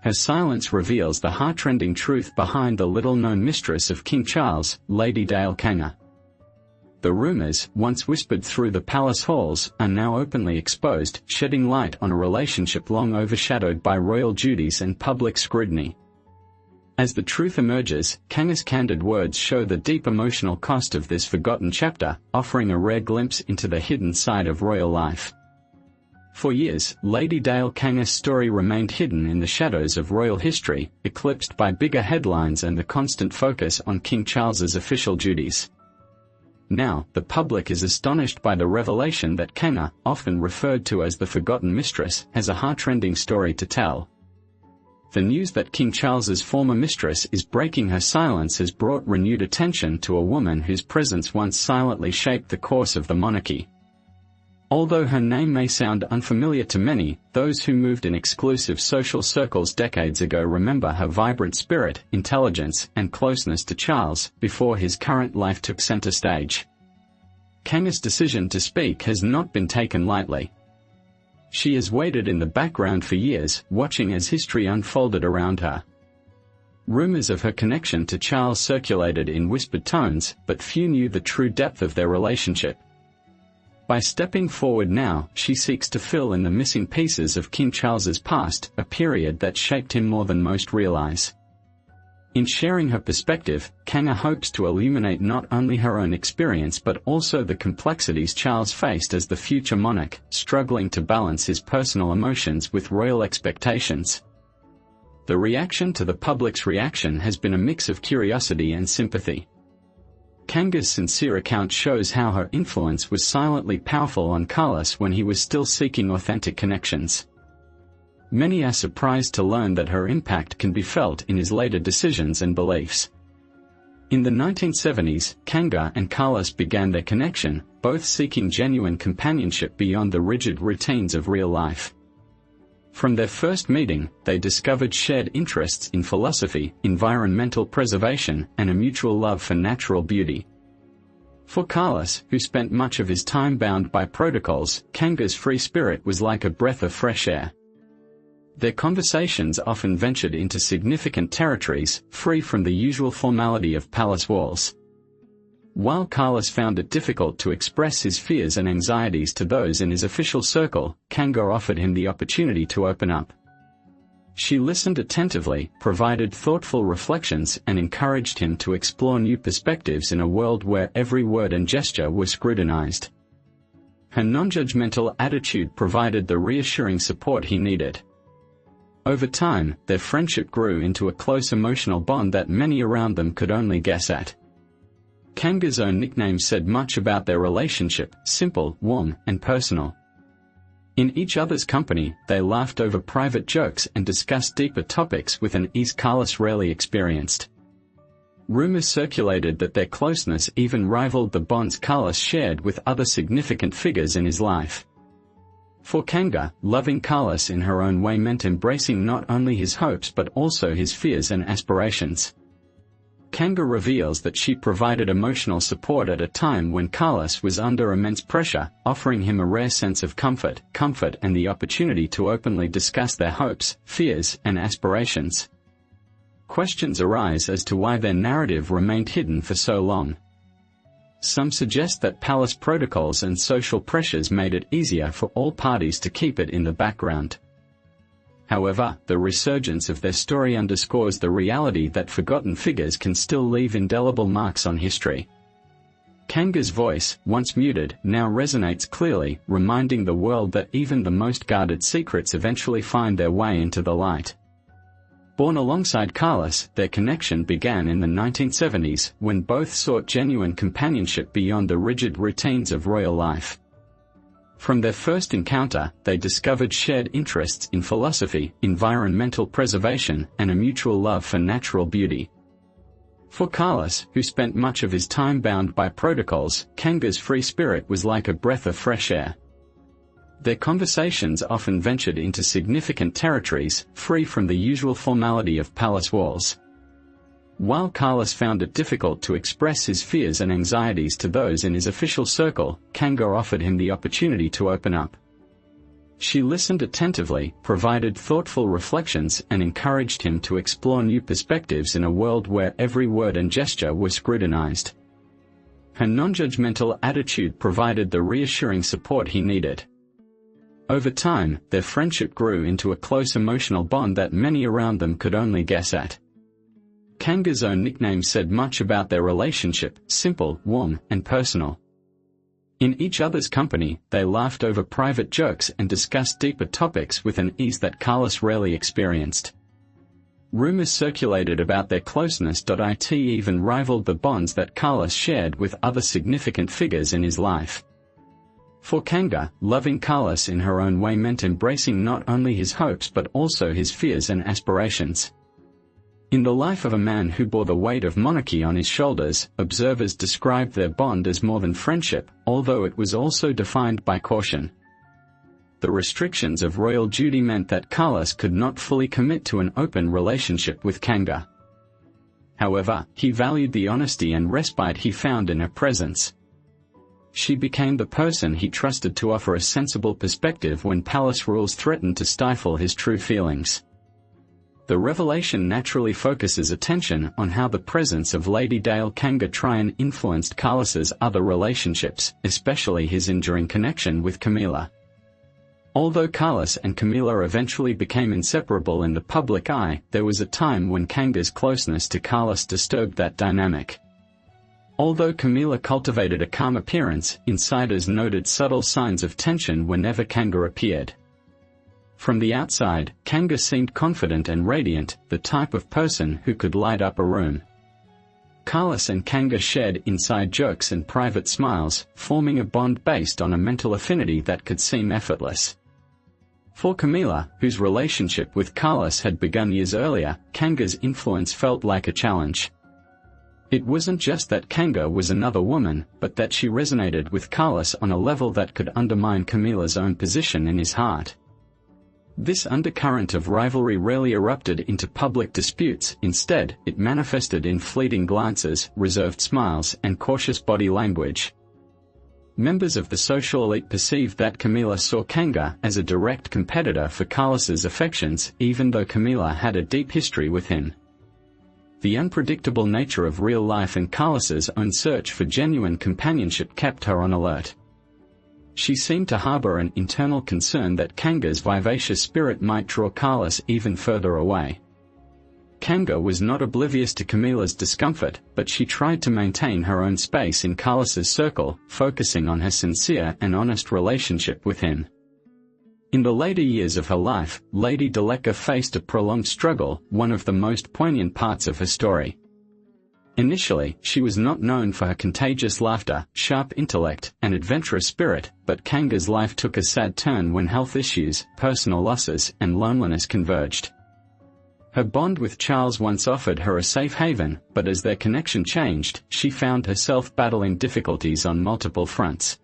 Her silence reveals the heartrending truth behind the little-known mistress of King Charles, Lady Dale Kanga. The rumors, once whispered through the palace halls, are now openly exposed, shedding light on a relationship long overshadowed by royal duties and public scrutiny. As the truth emerges, Kanga's candid words show the deep emotional cost of this forgotten chapter, offering a rare glimpse into the hidden side of royal life. For years, Lady Dale Kanga's story remained hidden in the shadows of royal history, eclipsed by bigger headlines and the constant focus on King Charles's official duties. Now, the public is astonished by the revelation that Kanga, often referred to as the Forgotten Mistress, has a heartrending story to tell. The news that King Charles's former mistress is breaking her silence has brought renewed attention to a woman whose presence once silently shaped the course of the monarchy. Although her name may sound unfamiliar to many, those who moved in exclusive social circles decades ago remember her vibrant spirit, intelligence, and closeness to Charles, before his current life took center stage. Kanga's decision to speak has not been taken lightly. She has waited in the background for years, watching as history unfolded around her. Rumors of her connection to Charles circulated in whispered tones, but few knew the true depth of their relationship. By stepping forward now, she seeks to fill in the missing pieces of King Charles's past, a period that shaped him more than most realize. In sharing her perspective, Kanga hopes to illuminate not only her own experience but also the complexities Charles faced as the future monarch, struggling to balance his personal emotions with royal expectations. The reaction to the public's reaction has been a mix of curiosity and sympathy. Kanga's sincere account shows how her influence was silently powerful on Carlos when he was still seeking authentic connections. Many are surprised to learn that her impact can be felt in his later decisions and beliefs. In the 1970s, Kanga and Carlos began their connection, both seeking genuine companionship beyond the rigid routines of real life. From their first meeting, they discovered shared interests in philosophy, environmental preservation, and a mutual love for natural beauty. For Carlos, who spent much of his time bound by protocols, Kanga's free spirit was like a breath of fresh air. Their conversations often ventured into significant territories, free from the usual formality of palace walls. While Carlos found it difficult to express his fears and anxieties to those in his official circle, Kanga offered him the opportunity to open up. She listened attentively, provided thoughtful reflections, and encouraged him to explore new perspectives in a world where every word and gesture was scrutinized. Her non-judgmental attitude provided the reassuring support he needed. Over time, their friendship grew into a close emotional bond that many around them could only guess at. Kanga's own nickname said much about their relationship: simple, warm, and personal. In each other's company, they laughed over private jokes and discussed deeper topics with an ease Carlos rarely experienced. Rumors circulated that their closeness even rivaled the bonds Carlos shared with other significant figures in his life. For Kanga, loving Carlos in her own way meant embracing not only his hopes but also his fears and aspirations. Kanga reveals that she provided emotional support at a time when Carlos was under immense pressure, offering him a rare sense of comfort and the opportunity to openly discuss their hopes, fears, and aspirations. Questions arise as to why their narrative remained hidden for so long. Some suggest that palace protocols and social pressures made it easier for all parties to keep it in the background. However, the resurgence of their story underscores the reality that forgotten figures can still leave indelible marks on history. Kanga's voice, once muted, now resonates clearly, reminding the world that even the most guarded secrets eventually find their way into the light. Born alongside Carlos, their connection began in the 1970s, when both sought genuine companionship beyond the rigid routines of royal life. From their first encounter, they discovered shared interests in philosophy, environmental preservation, and a mutual love for natural beauty. For Carlos, who spent much of his time bound by protocols, Kanga's free spirit was like a breath of fresh air. Their conversations often ventured into significant territories, free from the usual formality of palace walls. While Carlos found it difficult to express his fears and anxieties to those in his official circle, Kanga offered him the opportunity to open up. She listened attentively, provided thoughtful reflections, and encouraged him to explore new perspectives in a world where every word and gesture was scrutinized. Her non-judgmental attitude provided the reassuring support he needed. Over time, their friendship grew into a close emotional bond that many around them could only guess at. Kanga's own nickname said much about their relationship: simple, warm, and personal. In each other's company, they laughed over private jokes and discussed deeper topics with an ease that Carlos rarely experienced. Rumors circulated about their closeness. It even rivaled the bonds that Carlos shared with other significant figures in his life. For Kanga, loving Carlos in her own way meant embracing not only his hopes but also his fears and aspirations. In the life of a man who bore the weight of monarchy on his shoulders, observers described their bond as more than friendship, although it was also defined by caution. The restrictions of royal duty meant that Carlos could not fully commit to an open relationship with Kanga. However, he valued the honesty and respite he found in her presence. She became the person he trusted to offer a sensible perspective when palace rules threatened to stifle his true feelings. The revelation naturally focuses attention on how the presence of Lady Dale Kanga Tryon influenced Carlos's other relationships, especially his enduring connection with Camilla. Although Carlos and Camilla eventually became inseparable in the public eye, there was a time when Kanga's closeness to Carlos disturbed that dynamic. Although Camilla cultivated a calm appearance, insiders noted subtle signs of tension whenever Kanga appeared. From the outside, Kanga seemed confident and radiant, the type of person who could light up a room. Carlos and Kanga shared inside jokes and private smiles, forming a bond based on a mental affinity that could seem effortless. For Camilla, whose relationship with Carlos had begun years earlier, Kanga's influence felt like a challenge. It wasn't just that Kanga was another woman, but that she resonated with Carlos on a level that could undermine Camilla's own position in his heart. This undercurrent of rivalry rarely erupted into public disputes. Instead, it manifested in fleeting glances, reserved smiles, and cautious body language. Members of the social elite perceived that Camilla saw Kanga as a direct competitor for Carlos's affections, even though Camilla had a deep history with him. The unpredictable nature of real life and Carlos's own search for genuine companionship kept her on alert. She seemed to harbor an internal concern that Kanga's vivacious spirit might draw Carlos even further away. Kanga was not oblivious to Camilla's discomfort, but she tried to maintain her own space in Carlos's circle, focusing on her sincere and honest relationship with him. In the later years of her life, Lady Daleka faced a prolonged struggle, one of the most poignant parts of her story. Initially, she was not known for her contagious laughter, sharp intellect, and adventurous spirit, but Kanga's life took a sad turn when health issues, personal losses, and loneliness converged. Her bond with Charles once offered her a safe haven, but as their connection changed, she found herself battling difficulties on multiple fronts.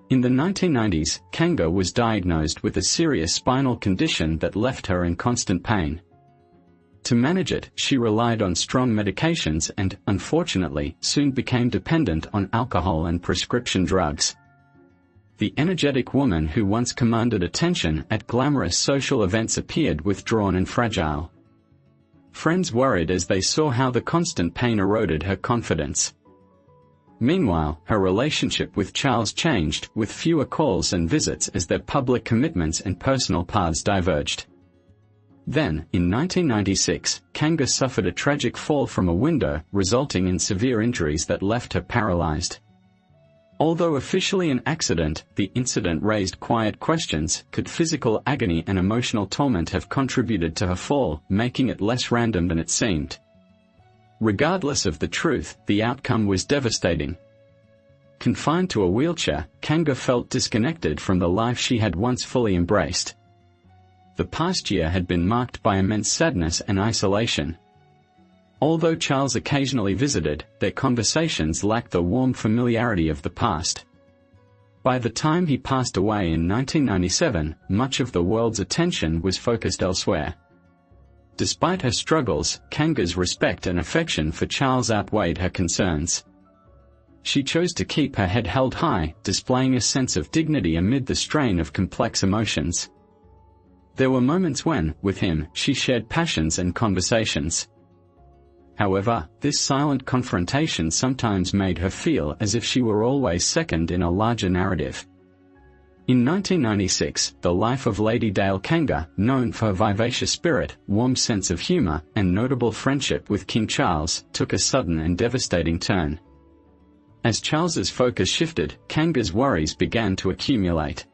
In the 1990s, Kanga was diagnosed with a serious spinal condition that left her in constant pain. To manage it, she relied on strong medications and, unfortunately, soon became dependent on alcohol and prescription drugs. The energetic woman who once commanded attention at glamorous social events appeared withdrawn and fragile. Friends worried as they saw how the constant pain eroded her confidence. Meanwhile, her relationship with Charles changed, with fewer calls and visits as their public commitments and personal paths diverged. Then, in 1996, Kanga suffered a tragic fall from a window, resulting in severe injuries that left her paralyzed. Although officially an accident, the incident raised quiet questions: could physical agony and emotional torment have contributed to her fall, making it less random than it seemed? Regardless of the truth, the outcome was devastating. Confined to a wheelchair, Kanga felt disconnected from the life she had once fully embraced. The past year had been marked by immense sadness and isolation. Although Charles occasionally visited, their conversations lacked the warm familiarity of the past. By the time he passed away in 1997, much of the world's attention was focused elsewhere. Despite her struggles, Kanga's respect and affection for Charles outweighed her concerns. She chose to keep her head held high, displaying a sense of dignity amid the strain of complex emotions. There were moments when, with him, she shared passions and conversations. However, this silent confrontation sometimes made her feel as if she were always second in a larger narrative. In 1996, the life of Lady Dale Kanga, known for her vivacious spirit, warm sense of humor, and notable friendship with King Charles, took a sudden and devastating turn. As Charles's focus shifted, Kanga's worries began to accumulate.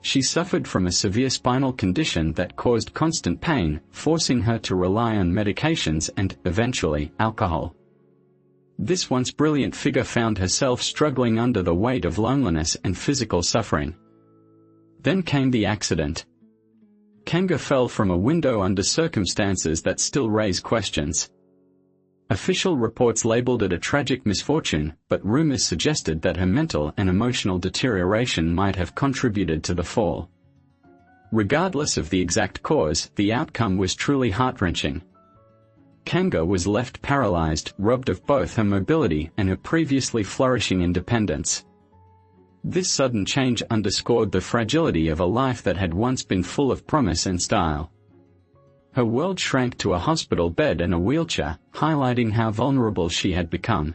She suffered from a severe spinal condition that caused constant pain, forcing her to rely on medications and, eventually, alcohol. This once brilliant figure found herself struggling under the weight of loneliness and physical suffering. Then came the accident. Kanga fell from a window under circumstances that still raise questions. Official reports labeled it a tragic misfortune, but rumors suggested that her mental and emotional deterioration might have contributed to the fall. Regardless of the exact cause, the outcome was truly heart-wrenching. Kanga was left paralyzed, robbed of both her mobility and her previously flourishing independence. This sudden change underscored the fragility of a life that had once been full of promise and style. Her world shrank to a hospital bed and a wheelchair, highlighting how vulnerable she had become.